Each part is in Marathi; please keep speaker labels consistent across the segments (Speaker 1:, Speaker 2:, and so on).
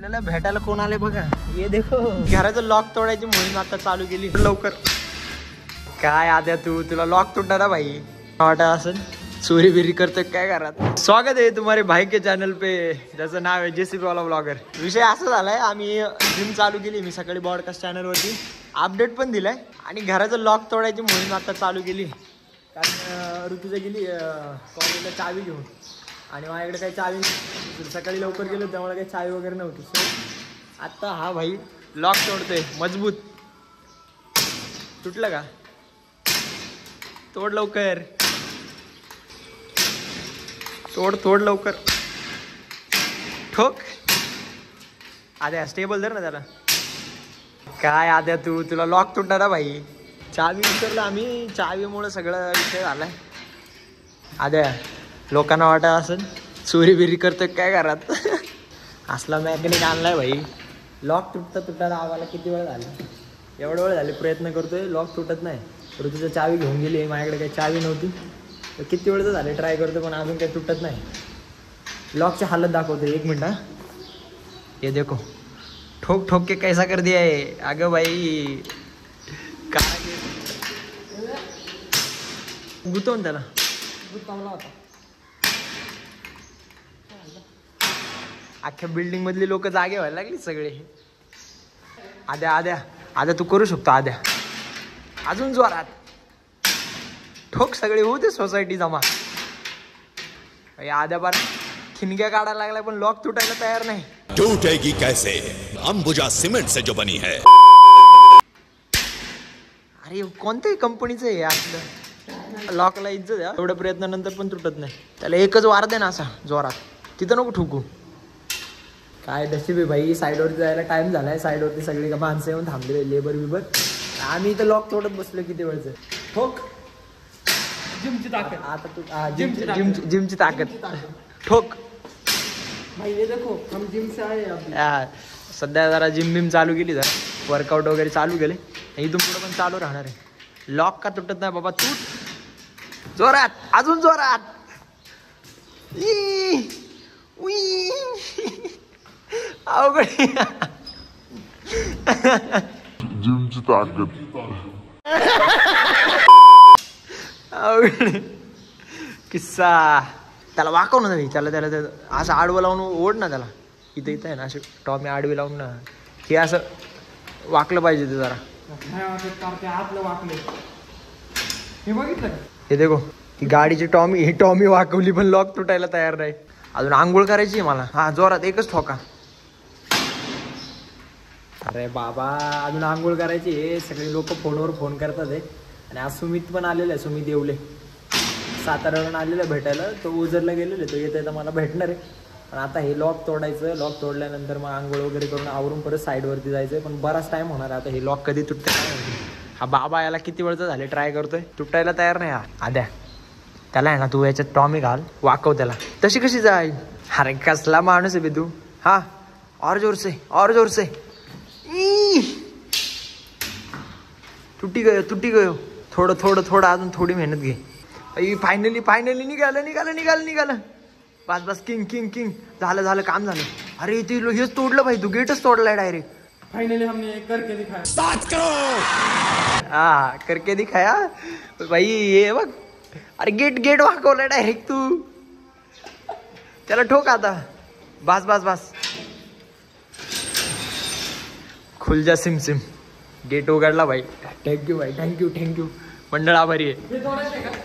Speaker 1: आपल्याला भेटायला कोण आले बघा, ये देखो. घराचं लॉक तोडायची मोहीम आता चालू केली. लवकर काय आद्या तुला लॉक तुटणार भाई वाटा असेल, चोरी बिरी करतोय काय घरात. स्वागत आहे तुम्हारे भाई के चॅनल पे, ज्याचं नाव आहे JCP वाला ब्लॉगर. विषय असा झालाय, आम्ही जिम चालू केली. मी सकाळी ब्रॉडकास्ट चॅनल वरती अपडेट पण दिलाय आणि घराचं लॉक तोडायची मोहीम आता चालू केली. कारण ऋतुजा गेली कॉलेजला चावी घेऊन आणि माझ्याकडे काही चावी, सकाळी लवकर गेलो त्यामुळे काही चावी वगैरे नव्हती. सो आता हा भाई लॉक तोडतोय मजबूत. तुटलं का? तोड लवकर, तोड लवकर. ठोक आद्या, स्टेबल धर ना त्याला. काय आद्या तुला लॉक तुटणार भाई. चावी विसरलं आम्ही, चावीमुळे सगळं विषय झालाय. आद्या लोकांना वाटत असेल चोरी बिरी करतोय काय घरात. असला मॅकॅनिक आणलाय भाई. लॉक तुटता आम्हाला किती वेळ झाला, एवढं वेळ झाले प्रयत्न करतोय, लॉक तुटत नाही. ऋतूचं चावी घेऊन गेली, माझ्याकडे काही चावी नव्हती. तर किती वेळ तर झाले ट्राय करतो पण अजून काही तुटत नाही. लॉकची हालत दाखवतोय, 1 मिनिट. ये देखो ठोक ठोक के कैसा कर दिया है. अगं बाई काय गुतवून त्याला गुतवला होता. अख्ख्या बिल्डिंग मधली लोक जागे व्हायला लागली सगळे. आद्या तू करू शकतो. आद्या अजून जोरात ठोक, सगळे होऊ दे सोसायटी जमा. आद्या बार खिनग्या काढायला लागलाय पण लॉक तुटायला तयार नाही.
Speaker 2: टूटेगी कैसे, अंबुजा सिमेंट से जो बनी है.
Speaker 1: अरे कोणत्याही कंपनीचं आहे असलं, लॉकला इज्जत द्या. एवढ्या प्रयत्नानंतर पण तुटत नाही. त्याला एकच वार दे ना असा जोरात, तिथं नको ठोकू. काय नशीब आहे भाई, साईडवरती जायला टाइम झालाय. साईडवरती सगळी माणसं येऊन थांबले, लेबर बिबर. आम्ही इथं लॉक तोडत बसलो किती वेळचं. ठोक जिमची ताकद. आता तू जिमची ताकद. ठोक भाई, देखो हम जिम से आए हैं. सध्या जरा जिम बिम चालू केली, जरा वर्कआउट वगैरे चालू केले. इथून पुढे पण चालू राहणार आहे. लॉक का तुटत नाही बाबा. तूट जोरात, अजून जोरात. अवघड
Speaker 3: जिमची ताकद.
Speaker 1: अवघड किस्सा. त्याला वाकव ना त्याला असं आडवं लावून ओढ ना त्याला. इथं आहे ना असे टॉमी आडवी लावून ना, हे असं वाकलं पाहिजे ते जरा. हे बघितलं, हे देखो ही गाडीची टॉमी, ही टॉमी वाकवली पण लॉक तुटायला तयार नाही. अजून आंघोळ करायची मला. हा जोरात एकच ठोका. अरे बाबा अजून आंघोळ करायची. हे सगळे लोक फोनवर फोन करतात आहे. आणि आज सुमित पण आलेला आहे, सुमित येवले साताऱ्यावरून आलेलं भेटायला. तो ओझरला गेलेला, तो येत आहे मला भेटणार आहे. पण आता हे लॉक तोडायचं. लॉक तोडल्यानंतर मग आंघोळ वगैरे करून आवरून परत साईडवरती जायचं. पण बराच टाइम होणार आहे आता. हे लॉक कधी तुटतं काय माहिती. हा बाबा याला किती वेळचं झाले ट्राय करतोय, तुटायला तयार नाही. हा आद्या त्याला आहे ना तू याच्यात टॉमी घाल, वाकव त्याला. तशी कशी जाईल. अरे कसला माणूस आहे बे तू. हा और जोर से, और जोर से. तुटी गयो. थोडं अजून थोडी मेहनत घे. फायनली निघालं. बस किंग झालं काम झालं. अरे ते हेच तोडलं भाई, तू गेटच तोडलाय डायरेक्ट.
Speaker 4: फाइनली हमने करके दिखाया.
Speaker 2: स्टार्ट करो.
Speaker 1: हा करके दिखाया भाई. ये बघ, अरे गेट वाकवलाय डायरेक्ट तू. त्याला ठोक आता. बस खुल जा सिम. गेट उघडला भाई. थँक्यू भाई, थँक्यू. मंडळ आभारी आहे.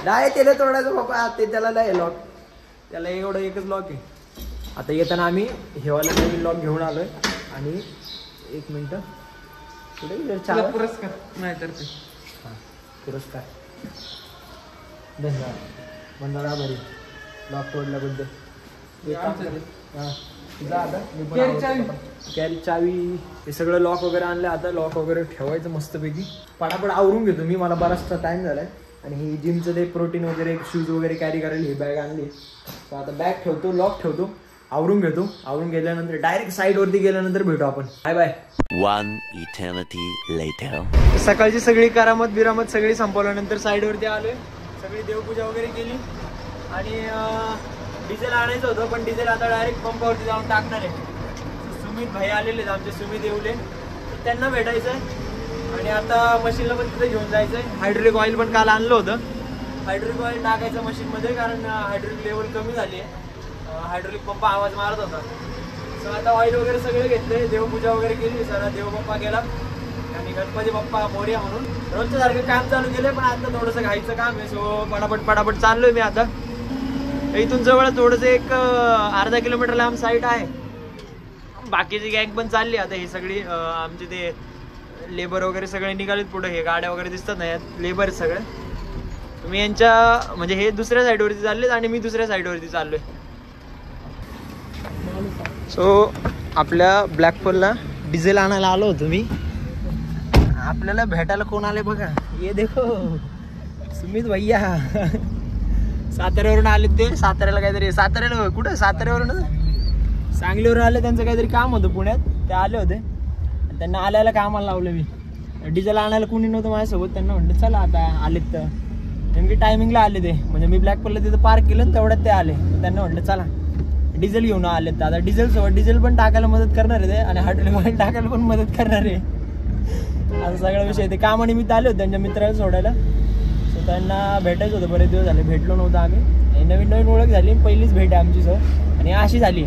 Speaker 1: नाही त्याला तोडायचं बाबा, ते त्याला नाही लॉक. त्याला एवढं एकच लॉक आहे. आता येताना आम्ही हेवाला नवीन लॉक घेऊन आलोय. आणि 1 मिनिट पुढे
Speaker 4: पुरस्कार नाही तर ते
Speaker 1: पुरस्कार. धन्यवाद मंडळ आभारी लॉक तोडल्याबद्दल. कॅरी चावी हे सगळं लॉक वगैरे आणलं. आता लॉक वगैरे ठेवायचं मस्तपैकी. पटापट आवरून घेतो मी, मला बराचसा टाइम झालाय. आणि ही जिमचं ते प्रोटीन वगैरे शूज वगैरे कॅरी करायला ही बॅग आणली. तर आता बॅग ठेवतो, लॉक ठेवतो, आवरून घेतो. आवरून गेल्यानंतर डायरेक्ट साईडवरती गेल्यानंतर भेटू आपण. बाय.
Speaker 2: 1 eternity later.
Speaker 1: सकाळची सगळी करामत बिरामत सगळी संपवल्यानंतर साईडवरती आलोय. सगळी देवपूजा वगैरे केली. आणि डिझेल आणायचं होतं पण डिझेल आता डायरेक्ट पंपावरती जाऊन टाकणार आहे. सुमित भाई आलेले आहेत आमचे, सुमित येवले, तर त्यांना भेटायचं आहे. आणि आता मशीनला पण तिथे घेऊन जायचं आहे. हायड्रोलिक ऑइल पण काल आणलं होतं. हायड्रोलिक ऑइल टाकायचं मशीनमध्ये, कारण हायड्रोलिक लेवल कमी झाली आहे. हायड्रोलिक पंप आवाज मारत होता. सो आता ऑइल वगैरे सगळे घेतले, देवपूजा वगैरे केली, सर देवबाप्पा गेला आणि गणपती बाप्पा मोरया म्हणून रोजच्या सारखं काम चालू केलंय. पण आता थोडंसं घाईचं काम आहे. सो पटापट चाललोय मी आता. इथून जवळ थोडंसं एक अर्धा किलोमीटर लांब साईट आहे. बाकीची गँग पण चालली आता. ही सगळी आमचे ते लेबर वगैरे सगळे निघालेत पुढे. हे गाड्या वगैरे दिसतात ना, यात लेबर सगळे. तुम्ही यांच्या म्हणजे हे दुसऱ्या साईडवरती चाललेत आणि मी दुसऱ्या साईडवरती चाललोय. सो आपल्या ब्लॅकपोलला डिझेल आणायला आलो होतो मी. आपल्याला भेटायला कोण आले बघा, ये देखो सुमित भैया. साताऱ्यावरून आले ते. साताऱ्याला काहीतरी, साताऱ्याला कुठं, साताऱ्यावरून सांगलीवरून आले. त्यांचं काहीतरी काम होतं पुण्यात, ते आले होते. त्यांना आल्याला कामाला लावलं मी. डिझेल आणायला कुणी नव्हतं माझ्यासोबत. त्यांना म्हटलं चला आता आलेत तर. नेमकी टायमिंगला आले ते, म्हणजे मी ब्लॅकपोलला तिथं पार्क केलं आणि तेवढ्यात ते आले. त्यांना म्हटलं चला डिझेल घेऊन आलेत. आता डिझेल सोबत डिझेल पण टाकायला मदत करणार आहे ते, आणि हायड्रोलिक ऑइल टाकायला पण मदत करणार आहे. आता सगळा विषय ते कामानिमित्त आले होते त्यांच्या मित्राला सोडायला. सो त्यांना भेटायचं होतं, बरेच दिवस झाले भेटलो नव्हतं आम्ही. नवीन ओळख झाली, पहिलीच भेट आहे आमची सर. आणि अशी झाली.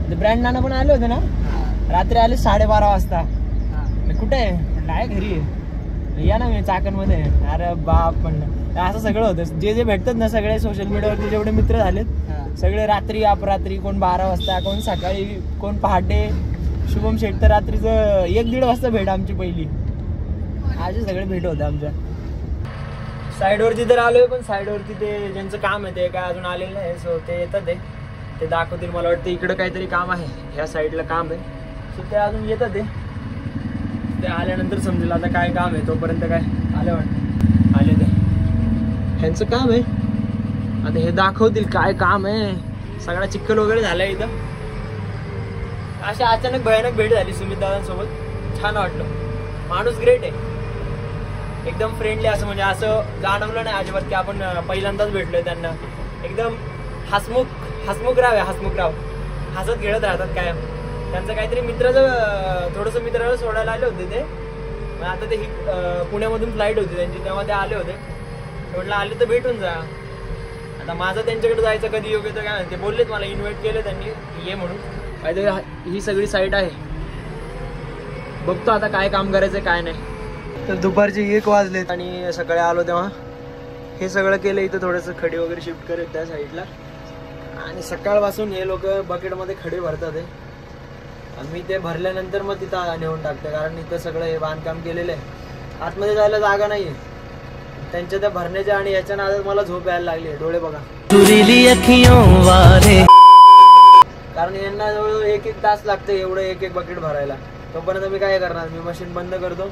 Speaker 1: ते ब्रँड नाना पण आले होते ना, रात्री आले 12:30 वाजता. कुठे आहे म्हणलं, आहे घरी आहे. या ना मी चाकणमध्ये. अरे बाप म्हणलं, असं सगळं होतं. जे भेटतात ना सगळे सोशल मीडियावरती जेवढे मित्र झालेत सगळे रात्री अपरात्री, कोण 12 वाजता, कोण सकाळी, कोण पहाटे. शुभम शेठ तर रात्रीचं 1-1:30 वाजता भेट आमची पहिली. असे सगळे भेट होते आमच्या. साईडवरती तर आलोय, पण साईडवरती ते ज्यांचं काम आहे ते काय अजून आलेलं नाही. सो ते येतात, ते दाखवतील. मला वाटतं इकडं काहीतरी काम आहे, ह्या साईडला काम आहे. सो ते अजून येतात. ते आल्यानंतर समजेल आता काय काम आहे. तोपर्यंत काय आले वाटतं, आले ते ह्यांचं काम आहे. आता हे दाखवतील काय काम आहे. सगळा चिखल वगैरे झालाय इथं. अशी अचानक भयानक भेट झाली सुमित दादांसोबत. छान वाटलं. माणूस ग्रेट आहे, एकदम फ्रेंडली. असं म्हणजे असं जाणवलं नाही अजिबात की आपण पहिल्यांदाच भेटलोय त्यांना. एकदम हसमुखराव आहे, हसमुखराव. हसत खेळत राहतात कायम. त्यांचं काहीतरी मित्राचं थोडंसं मित्राला सोडायला आले होते ते. आता ते पुण्यामधून फ्लाईट होती त्यांची, तेव्हा ते आले होते. म्हटलं आले तर भेटून जा. आता माझं त्यांच्याकडे जायचं कधी योग्य तर काय, ते बोललेत मला, इन्व्हाइट केलं त्यांनी ये म्हणून. काहीतरी ही सगळी साईट आहे. बघतो आता काय काम करायचं काय नाही. तर दुपारचे 1 वाजलेत आणि सकाळी आलो तेव्हा हे सगळं केलं. इथं थोडंसं खडी वगैरे शिफ्ट करत त्या साईडला. आणि सकाळपासून हे लोक बकेटमध्ये खडे भरतात. मी ते भरल्यानंतर मग तिथं नेऊन टाकते, कारण इथं सगळं हे बांधकाम केलेलं आहे. आतमध्ये जायला जागा नाही आहे. त्यांच्या त्या भरण्याच्या आणि याच्या नादात मला झोप यायला लागली. डोळे बघा, कारण यांना जवळ 1-1 तास लागते एवढं एक बकेट भरायला. तोपर्यंत मी काय करणार, मी मशीन बंद करतो,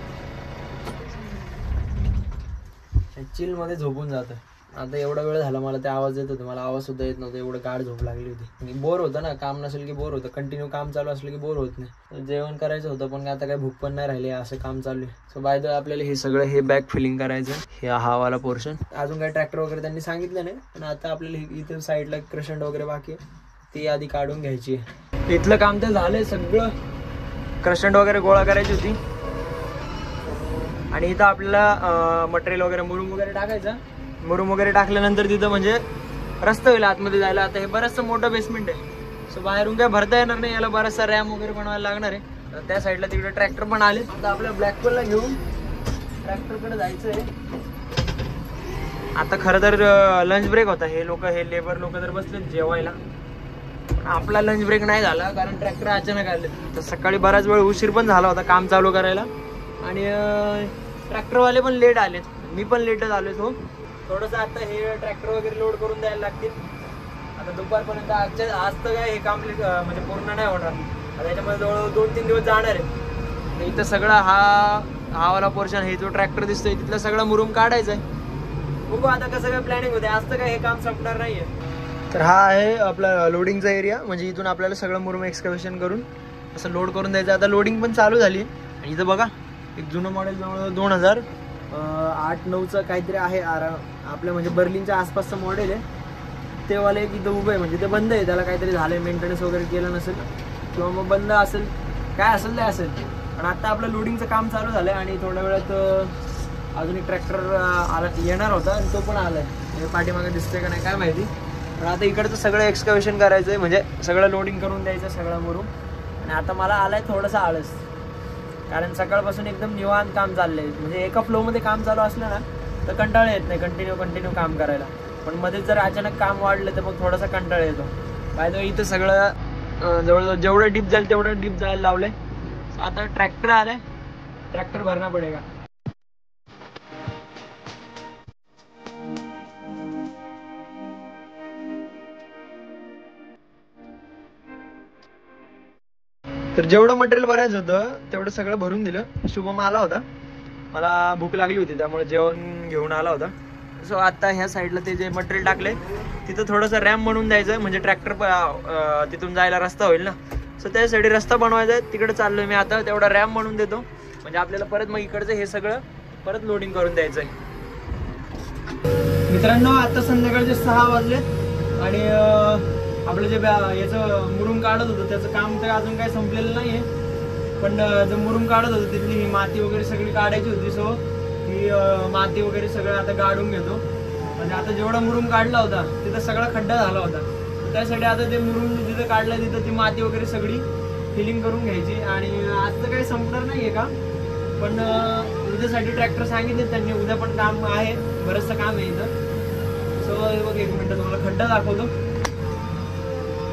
Speaker 1: चिल मध्ये झोपून जातं. आता एवढा वेळ झाला मला ते आवाज येत होते, मला आवाज सुद्धा येत नव्हता. एवढं गाढ झोप लागली होती. बोर होतं ना, काम नसेल की बोर होतं. कंटिन्यू काम चालू असलं की बोर होत नाही. जेवण करायचं होतं पण आता काही भूक पण नाही राहिली, असं काम चालू आहे. सो बाय द वे आपल्याला हे सगळं हे बॅग फिलिंग करायचं. हे हा वाला पोर्शन. अजून काही ट्रॅक्टर वगैरे त्यांनी सांगितलं नाही, पण आता आपल्याला इथं साईडला क्रशंट वगैरे बाकी आहे, ती आधी काढून घ्यायची आहे. इथलं काम तर झालंय सगळं. क्रशंट वगैरे गोळा करायची होती. आणि इथं आपल्याला मटेरियल वगैरे मुरुम वगैरे टाकायचं. मुरुम वगैरे टाकल्यानंतर तिथं म्हणजे रस्ता होईल आतमध्ये जायला. आता हे बरंचसं मोठं बेसमेंट आहे. सो बाहेरून काय भरता येणार नाही. याला बराचसा रॅम वगैरे बनवायला लागणार आहे. त्या साईडला तिकडे ट्रॅक्टर पण आले. आता आपल्या ब्लॅकपोलला घेऊन ट्रॅक्टरकडे जायचं आहे. आता खरं तर लंच ब्रेक होता. हे लोक, हे लेबर लोक तर बसले जेवायला. आपला लंच ब्रेक नाही झाला कारण ट्रॅक्टर अचानक आले. तर सकाळी बराच वेळ उशीर पण झाला होता काम चालू करायला. आणि ट्रॅक्टरवाले पण लेट आलेत, मी पण लेटच आलोय. हो थोडंसं आता हे ट्रॅक्टर वगैरे लोड करून द्यायला लागतील. आता दुपारपर्यंत आज तर काय हे काम म्हणजे पूर्ण नाही होणार. आता याच्यामध्ये जवळ 2-3 दिवस जाणार आहे. इथं सगळा हा वाला पोर्शन, हे जो ट्रॅक्टर दिसतोय तिथला सगळा मुरुम काढायचा आहे. बघू आता कसं काय प्लॅनिंग होते. आज तर काय हे काम संपणार नाहीये. तर हा आहे आपला लोडिंगचा एरिया. म्हणजे इथून आपल्याला सगळं मुरुम एक्सकॅव्हेशन करून असं लोड करून द्यायचं. आता लोडिंग पण चालू झाली. आणि इथं बघा एक जुनं मॉडेल जवळ 2008-9चं काहीतरी आहे. आपल्या म्हणजे बर्लिनच्या आसपासचं मॉडेल आहे. ते वाले एक इथं उभं आहे, म्हणजे ते बंद आहे. त्याला काहीतरी झालंय, मेंटेनन्स वगैरे केलं नसेल किंवा मग बंद असेल. काय असेल ते असेल. पण आता आपलं लोडिंगचं काम चालू झालं आणि थोड्या वेळात अजून एक ट्रॅक्टर आला येणार होता आणि तो पण आलाय. पाठीमागे दिसतोय का नाही काय माहिती. पण आता इकडचं सगळं एक्सकव्हेशन करायचं आहे, म्हणजे सगळं लोडिंग करून द्यायचं सगळं मुरुम. आणि आता मला आलाय थोडंसं आळस, कारण सकाळपासून एकदम निवांत काम चाललंय. म्हणजे एका फ्लोमध्ये काम चालू असलं ना तर कंटाळा येत नाही कंटिन्यू काम करायला. पण मध्ये जर अचानक काम वाढलं तर मग थोडासा कंटाळा येतो. बाय इथं सगळं जवळजवळ जेवढं डीप जाईल तेवढं डीप जायला लावलंय. आता ट्रॅक्टर आलाय, ट्रॅक्टर भरणं पडेगा. तर जेवढं मटेरियल भरायचं होतं तेवढं सगळं भरून दिलं. शुभम आला होता, मला भूक लागली होती त्यामुळे जेवण घेऊन आला होता. सो आता ह्या साईडला ते जे मटेरियल टाकले तिथं थोडंसं रॅम्प म्हणून द्यायचं, म्हणजे ट्रॅक्टर तिथून जायला रस्ता होईल ना. सो त्यासाठी रस्ता बनवायचा आहे, तिकडे चाललोय मी आता. तेवढा रॅम्प म्हणून देतो, म्हणजे आपल्याला परत मग इकडचं हे सगळं परत लोडिंग करून द्यायचं आहे. मित्रांनो आता संध्याकाळचे 6 वाजले आणि आपलं जे याचं मुरुम काढत होतं त्याचं काम तर अजून काही संपलेलं नाहीये. पण जर मुरुम काढत होतं तिथली ही माती वगैरे सगळी काढायची होती. सो ही माती वगैरे सगळं आता काढून घेतो. म्हणजे आता जेवढा मुरुम काढला होता तिथं सगळा खड्डा झाला होता. त्यासाठी आता ते मुरुम जिथं काढलं तिथं ती माती वगैरे सगळी फिलिंग करून घ्यायची. आणि आज तर काही संपणार नाहीये का, पण उद्यासाठी ट्रॅक्टर सांगितले त्यांनी. उद्या पण काम आहे, बरंचसं काम आहे इथं. सो बघ एक मिनिट तुम्हाला खड्डा दाखवतो.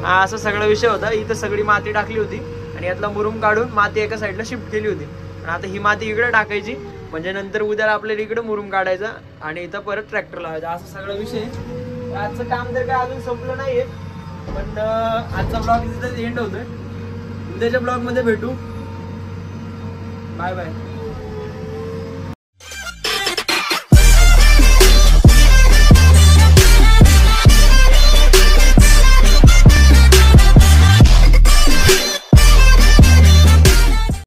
Speaker 1: हा असा सगळा विषय होता. इथं सगळी माती टाकली होती आणि यातला मुरुम काढून माती एका साईडला शिफ्ट केली होती. पण आता ही माती इकडे टाकायची, म्हणजे नंतर उद्याला आपल्याला इकडे मुरुम काढायचा आणि इथं परत ट्रॅक्टर लावायचा, असा सगळा विषय. आजचं काम तर काय अजून संपलं नाहीये. पण आजचा ब्लॉग तिथं एंड होतोय. उद्याच्या ब्लॉग मध्ये भेटू. Bye bye.